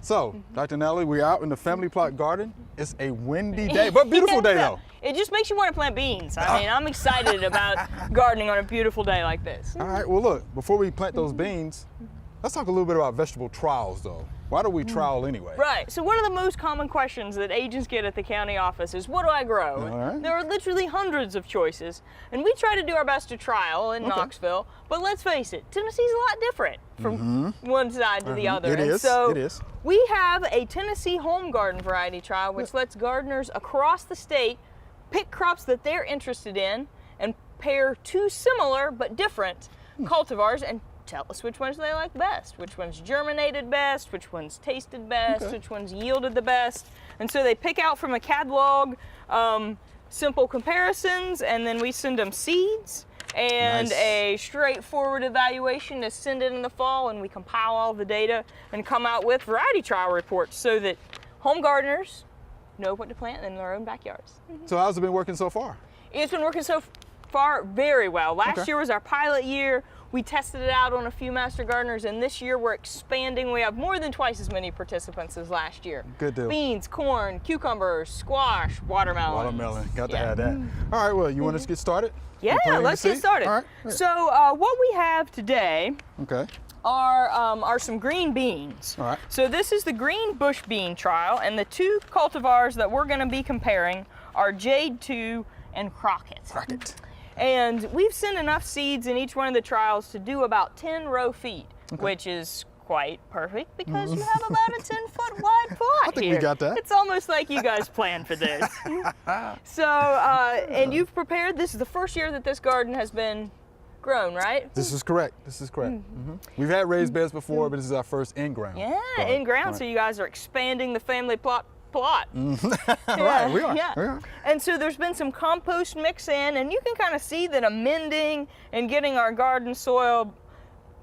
So, Dr. Natalie, we're out in the family plot garden. It's a windy day, but beautiful day though. It just makes you want to plant beans. I mean, I'm excited about gardening on a beautiful day like this. All right, well look, before we plant those beans, let's talk a little bit about vegetable trials though. Why do we trial anyway? Right, so one of the most common questions that agents get at the county office is, what do I grow? All right. There are literally hundreds of choices, and we try to do our best to trial in Knoxville, but let's face it, Tennessee's a lot different from one side to the other. It is. We have a Tennessee home garden variety trial, which lets gardeners across the state pick crops that they're interested in and pair two similar but different cultivars and tell us which ones they like best, which ones germinated best, which ones tasted best, which ones yielded the best. And so they pick out from a catalog simple comparisons, and then we send them seeds and a straightforward evaluation to send it in the fall, and we compile all the data and come out with variety trial reports so that home gardeners know what to plant in their own backyards. So how's it been working so far? It's been working so far very well. Last year was our pilot year. We tested it out on a few master gardeners, and this year we're expanding. We have more than twice as many participants as last year. Good deal. Beans, corn, cucumbers, squash, watermelon. Watermelon, got to have that. All right, well, you want us to get started? Yeah, let's get started. All right. So what we have today are some green beans. All right. So this is the green bush bean trial, and the two cultivars that we're gonna be comparing are Jade II and Crockett. And we've sent enough seeds in each one of the trials to do about 10 row feet, which is quite perfect because you have about a 10-foot wide plot I think here. we got that. It's almost like you guys planned for this. So, and you've prepared, this is the first year that this garden has been grown, right? This is correct. We've had raised beds before, but this is our first in-ground. Yeah, in-ground, so you guys are expanding the family plot. Right, we are. And so there's been some compost mix in, and you can kind of see that amending and getting our garden soil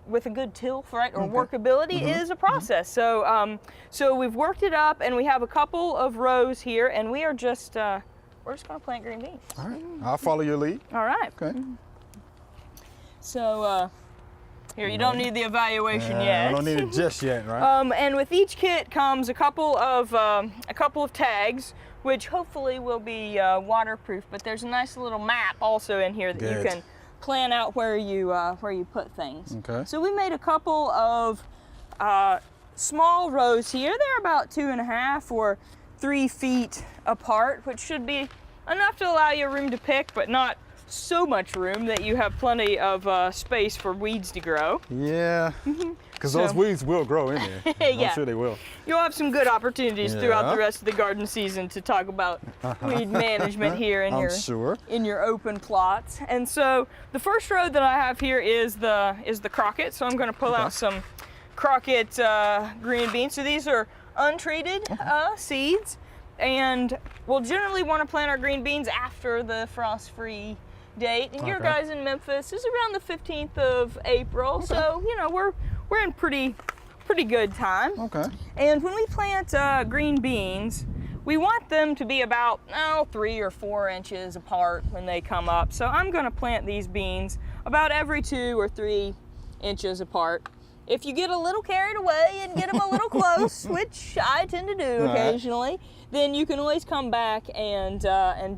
with a good tilth, right, or workability is a process. So, so we've worked it up, and we have a couple of rows here, and we are just we're just going to plant green beans. All right, I'll follow your lead. All right. Okay. So here, you don't need the evaluation yet. I don't need it just yet, right? And with each kit comes a couple of tags, which hopefully will be waterproof. But there's a nice little map also in here that you can plan out where you put things. Okay. So we made a couple of small rows here. They're about 2.5 or 3 feet apart, which should be enough to allow you room to pick, but not so much room that you have plenty of space for weeds to grow. Yeah, because those weeds will grow in there. I'm sure they will. You'll have some good opportunities throughout the rest of the garden season to talk about weed management here in your open plots. And so the first row that I have here is the Crockett. So I'm going to pull out some Crockett green beans. So these are untreated seeds, and we'll generally want to plant our green beans after the frost-free date, and your guys in Memphis is around the 15th of April, so you know we're in pretty good time. And when we plant green beans, we want them to be about 3 or 4 inches apart when they come up. So I'm going to plant these beans about every 2 or 3 inches apart. If you get a little carried away and get them a little close, which I tend to do occasionally, then you can always come back and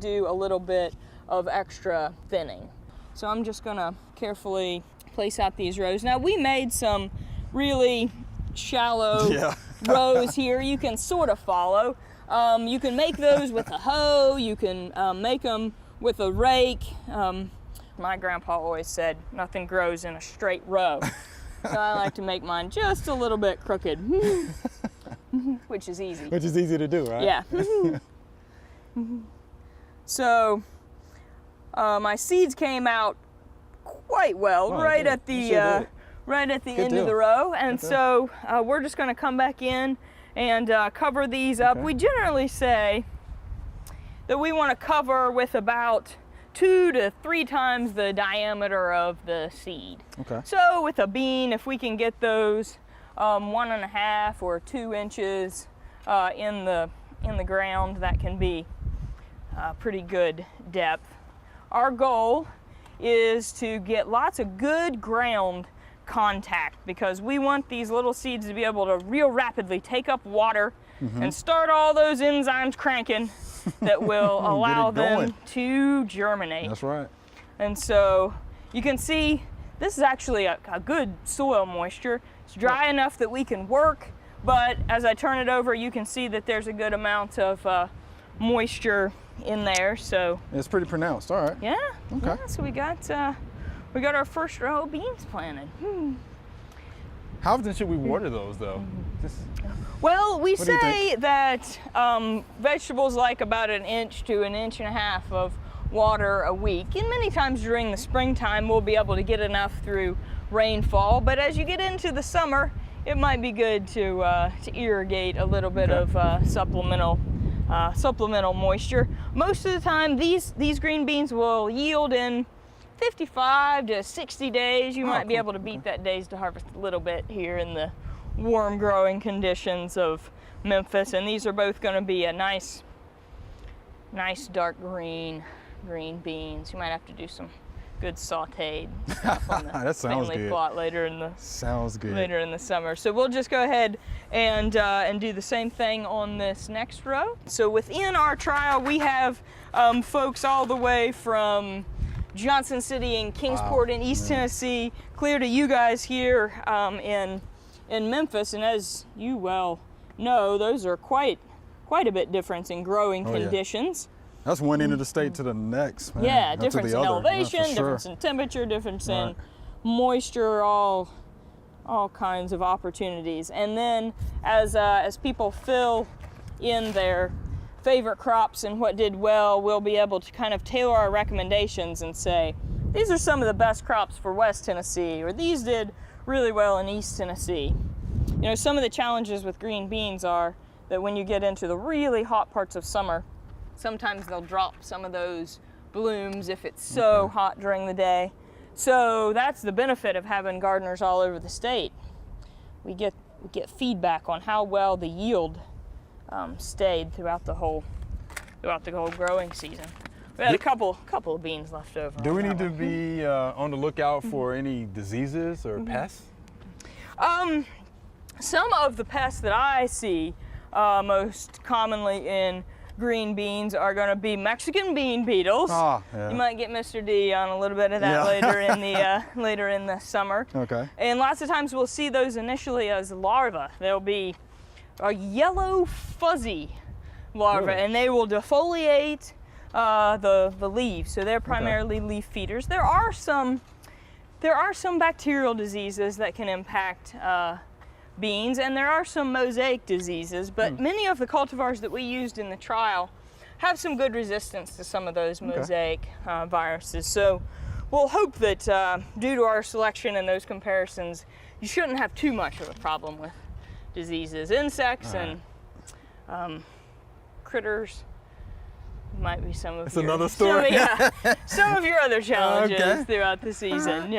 do a little bit of extra thinning. So I'm just gonna carefully place out these rows. Now we made some really shallow rows here. You can sort of follow. You can make those with a hoe. You can make them with a rake. My grandpa always said nothing grows in a straight row. So I like to make mine just a little bit crooked, which is easy. Which is easy to do, right? Yeah. So my seeds came out quite well right at the end of the row, and so we're just going to come back in and cover these up. We generally say that we want to cover with about 2 to 3 times the diameter of the seed. So with a bean, if we can get those 1.5 or 2 inches in the ground, that can be pretty good depth. Our goal is to get lots of good ground contact, because we want these little seeds to be able to real rapidly take up water and start all those enzymes cranking that will allow them to germinate. That's right. And so you can see this is actually a good soil moisture. It's dry enough that we can work, but as I turn it over, you can see that there's a good amount of moisture in there. So it's pretty pronounced. All right. Yeah. Okay. Yeah, so we got our first row of beans planted. How often should we water those, though? Well, we say that vegetables like about 1 inch to 1.5 inches of water a week, and many times during the springtime we'll be able to get enough through rainfall, but as you get into the summer it might be good to irrigate a little bit of supplemental moisture. Most of the time these green beans will yield in 55 to 60 days. You might be able to beat that days to harvest a little bit here in the warm growing conditions of Memphis, and these are both going to be a nice dark green beans. You might have to do some good sauteed stuff on the that sounds family good. plot later in the later in the summer. So we'll just go ahead and do the same thing on this next row. So within our trial we have folks all the way from Johnson City and Kingsport in East Tennessee clear to you guys here in Memphis, and as you well know, those are quite a bit difference in growing conditions. That's one end of the state to the next. Man. Yeah, difference in elevation, difference in temperature, difference in moisture, all kinds of opportunities. And then as people fill in their favorite crops and what did well, we'll be able to kind of tailor our recommendations and say, these are some of the best crops for West Tennessee, or these did really well in East Tennessee. You know, some of the challenges with green beans are that when you get into the really hot parts of summer, sometimes they'll drop some of those blooms if it's so hot during the day. So that's the benefit of having gardeners all over the state. We get feedback on how well the yield stayed throughout the whole growing season. We had a couple of beans left over. Do we need to be on the lookout for any diseases or pests? Some of the pests that I see most commonly in green beans are going to be Mexican bean beetles. You might get Mr. D on a little bit of that later in the summer. Okay. And lots of times we'll see those initially as larvae. They'll be a yellow fuzzy larva, and they will defoliate the leaves. So they're primarily leaf feeders. There are some bacterial diseases that can impact beans, and there are some mosaic diseases, but many of the cultivars that we used in the trial have some good resistance to some of those mosaic viruses. So we'll hope that due to our selection and those comparisons, you shouldn't have too much of a problem with diseases. Insects and critters might be some of it's another story. Some of your other challenges throughout the season.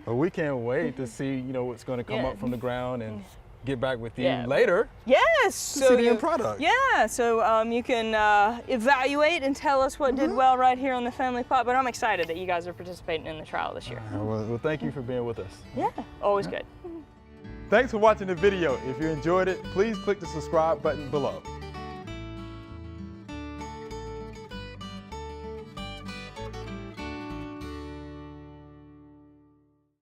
Well, we can't wait to see what's going to come up from the ground and get back with you later. Yes. So see the end product. Yeah. So you can evaluate and tell us what did well right here on the family plot. But I'm excited that you guys are participating in the trial this year. Well, thank you for being with us. Yeah. Always good. Thanks for watching the video. If you enjoyed it, please click the subscribe button below.